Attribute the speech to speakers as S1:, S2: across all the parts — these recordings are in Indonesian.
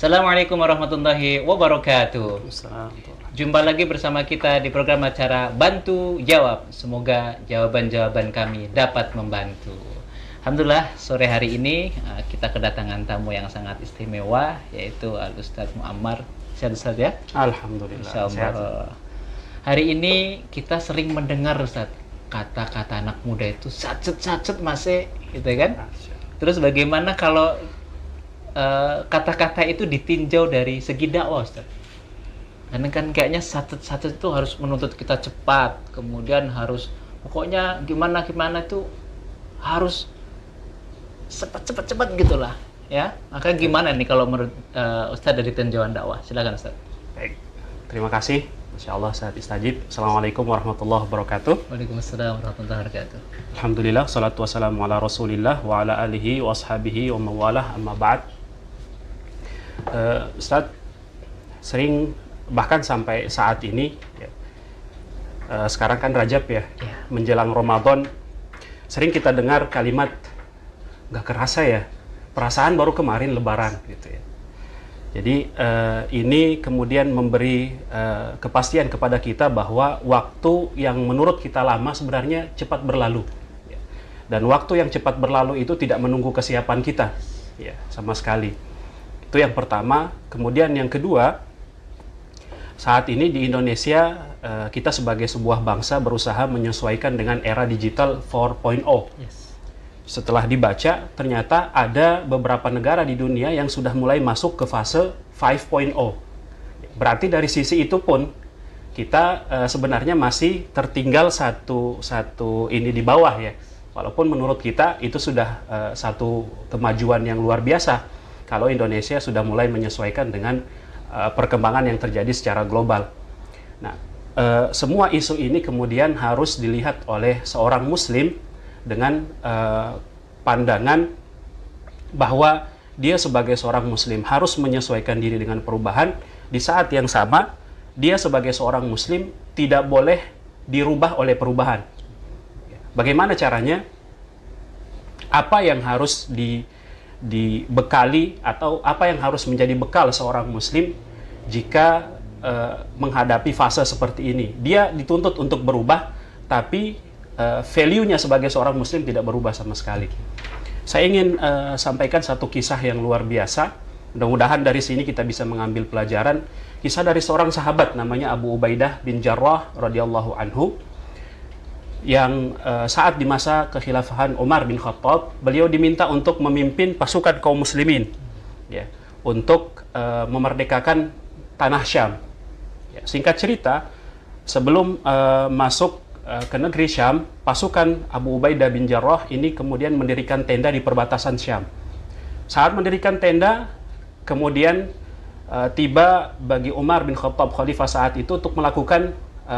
S1: Assalamualaikum warahmatullahi wabarakatuh.
S2: Assalamualaikum.
S1: Jumpa lagi bersama kita di program acara Bantu Jawab. Semoga jawaban-jawaban kami dapat membantu. Alhamdulillah, sore hari ini kita kedatangan tamu yang sangat istimewa, yaitu Al-Ustadz Muammar. Sehat Ustadz ya?
S2: Alhamdulillah. Sehat.
S1: Hari ini kita sering mendengar Ustadz, kata-kata anak muda itu sacet-sacet masih, gitu kan? Terus bagaimana kalau kata-kata itu ditinjau dari segi dakwah, Ustaz? Karena kan kayaknya satu-satu itu harus menuntut kita cepat, kemudian harus pokoknya gimana itu harus cepat gitulah, ya. Maka gimana nih kalau menurut Ustaz dari tinjauan dakwah? Silakan Ustaz.
S2: Baik. Terima kasih. Masya Allah, saat istajib. Assalamualaikum warahmatullahi wabarakatuh.
S1: Waalaikumsalam warahmatullahi wabarakatuh.
S2: Alhamdulillah, salatu wassalamu ala rasulillah wa ala alihi wa ashabihi wa mawalah, amma ba'd. Ustadz, sering bahkan sampai saat ini ya, sekarang kan Rajab ya, menjelang Ramadan, sering kita dengar kalimat gak kerasa ya, perasaan baru kemarin Lebaran gitu ya. Jadi ini kemudian memberi kepastian kepada kita bahwa waktu yang menurut kita lama sebenarnya cepat berlalu ya. Dan waktu yang cepat berlalu itu tidak menunggu kesiapan kita ya, sama sekali. Itu yang pertama. Kemudian yang kedua, saat ini di Indonesia kita sebagai sebuah bangsa berusaha menyesuaikan dengan era digital 4.0.
S1: Yes.
S2: Setelah dibaca, ternyata ada beberapa negara di dunia yang sudah mulai masuk ke fase 5.0. Berarti dari sisi itu pun kita sebenarnya masih tertinggal satu ini di bawah ya. Walaupun menurut kita itu sudah satu kemajuan yang luar biasa kalau Indonesia sudah mulai menyesuaikan dengan perkembangan yang terjadi secara global. Nah, semua isu ini kemudian harus dilihat oleh seorang Muslim dengan pandangan bahwa dia sebagai seorang Muslim harus menyesuaikan diri dengan perubahan. Di saat yang sama, dia sebagai seorang Muslim tidak boleh dirubah oleh perubahan. Bagaimana caranya? Apa yang harus dibekali atau apa yang harus menjadi bekal seorang Muslim jika menghadapi fase seperti ini? Dia dituntut untuk berubah, tapi value-nya sebagai seorang Muslim tidak berubah sama sekali. Saya ingin sampaikan satu kisah yang luar biasa. Mudah-mudahan dari sini kita bisa mengambil pelajaran. Kisah dari seorang sahabat namanya Abu Ubaidah bin Jarrah radhiyallahu anhu, yang saat di masa kekhilafahan Umar bin Khattab, beliau diminta untuk memimpin pasukan kaum muslimin ya, untuk memerdekakan tanah Syam. Ya, singkat cerita, sebelum masuk ke negeri Syam, pasukan Abu Ubaidah bin Jarrah ini kemudian mendirikan tenda di perbatasan Syam. Saat mendirikan tenda, kemudian tiba bagi Umar bin Khattab, khalifah saat itu, untuk melakukan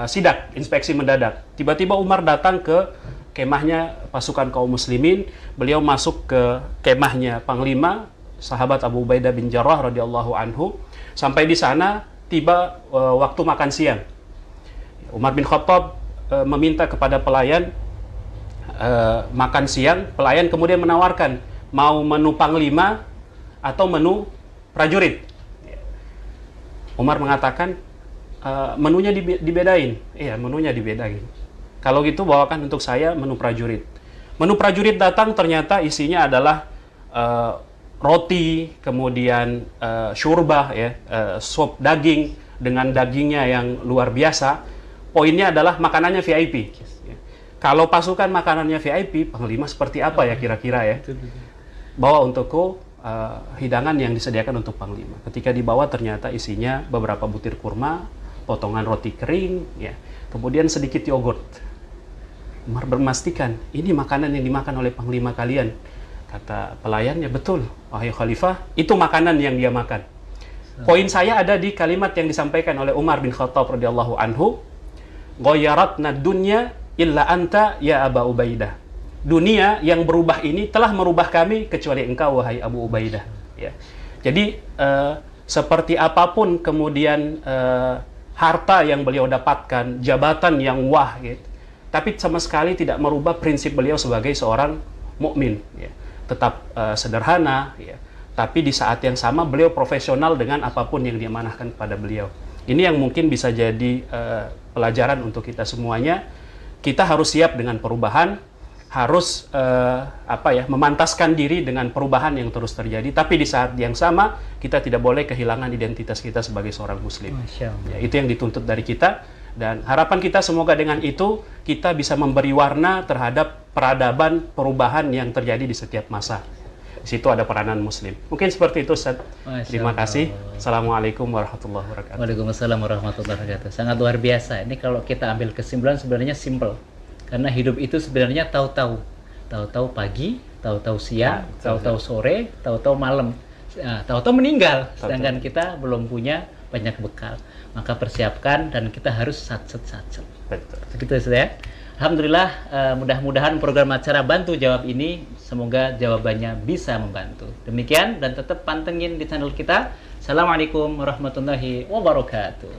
S2: sidak, inspeksi mendadak. Tiba-tiba Umar datang ke kemahnya pasukan kaum muslimin. Beliau masuk ke kemahnya Panglima, sahabat Abu Ubaidah bin Jarrah radhiyallahu anhu. Sampai di sana, tiba waktu makan siang. Umar bin Khattab meminta kepada pelayan makan siang. Pelayan kemudian menawarkan, mau menu Panglima atau menu prajurit. Umar mengatakan, menunya dibedain. Iya, menunya dibedain. Kalau gitu bawakan untuk saya menu prajurit. Menu prajurit datang, ternyata isinya adalah roti, kemudian syurbah ya, sup daging dengan dagingnya yang luar biasa. Poinnya adalah makanannya VIP. Kalau pasukan makanannya VIP, Panglima seperti apa ya kira-kira ya? Bawa untukku hidangan yang disediakan untuk Panglima. Ketika dibawa, ternyata isinya beberapa butir kurma, potongan roti kering, ya, kemudian sedikit yogurt. Umar memastikan, ini makanan yang dimakan oleh Panglima kalian. Kata pelayannya, betul, wahai Khalifah, itu makanan yang dia makan. Poin saya ada di kalimat yang disampaikan oleh Umar bin Khattab radhiyallahu anhu, "Ghayaratna dunya illa anta ya Aba Ubaidah." Dunia yang berubah ini telah merubah kami kecuali engkau, wahai Abu Ubaidah. Ya. Jadi seperti apapun kemudian harta yang beliau dapatkan, jabatan yang wah, gitu, tapi sama sekali tidak merubah prinsip beliau sebagai seorang mukmin. Ya. Tetap sederhana, ya. tapi di saat yang sama beliau profesional dengan apapun yang diamanahkan kepada beliau. Ini yang mungkin bisa jadi pelajaran untuk kita semuanya. Kita harus siap dengan perubahan, harus memantaskan diri dengan perubahan yang terus terjadi, tapi di saat yang sama kita tidak boleh kehilangan identitas kita sebagai seorang muslim.
S1: Masya Allah.
S2: Ya, itu yang dituntut dari kita, dan harapan kita semoga dengan itu kita bisa memberi warna terhadap peradaban perubahan yang terjadi di setiap masa. Di situ ada peranan muslim. Mungkin seperti itu, Ustaz. Terima kasih. Assalamualaikum warahmatullahi wabarakatuh.
S1: Waalaikumsalam warahmatullahi wabarakatuh. Sangat luar biasa. Ini kalau kita ambil kesimpulan sebenarnya simple. Karena hidup itu sebenarnya tahu-tahu. Tahu-tahu pagi, tahu-tahu siang, tahu-tahu sore, tahu-tahu malam. Tahu-tahu meninggal. Sedangkan kita belum punya banyak bekal. Maka persiapkan dan kita harus satset.
S2: Betul.
S1: Begitu ya. Alhamdulillah, mudah-mudahan program acara Bantu Jawab ini semoga jawabannya bisa membantu. Demikian, dan tetap pantengin di channel kita. Assalamualaikum warahmatullahi wabarakatuh.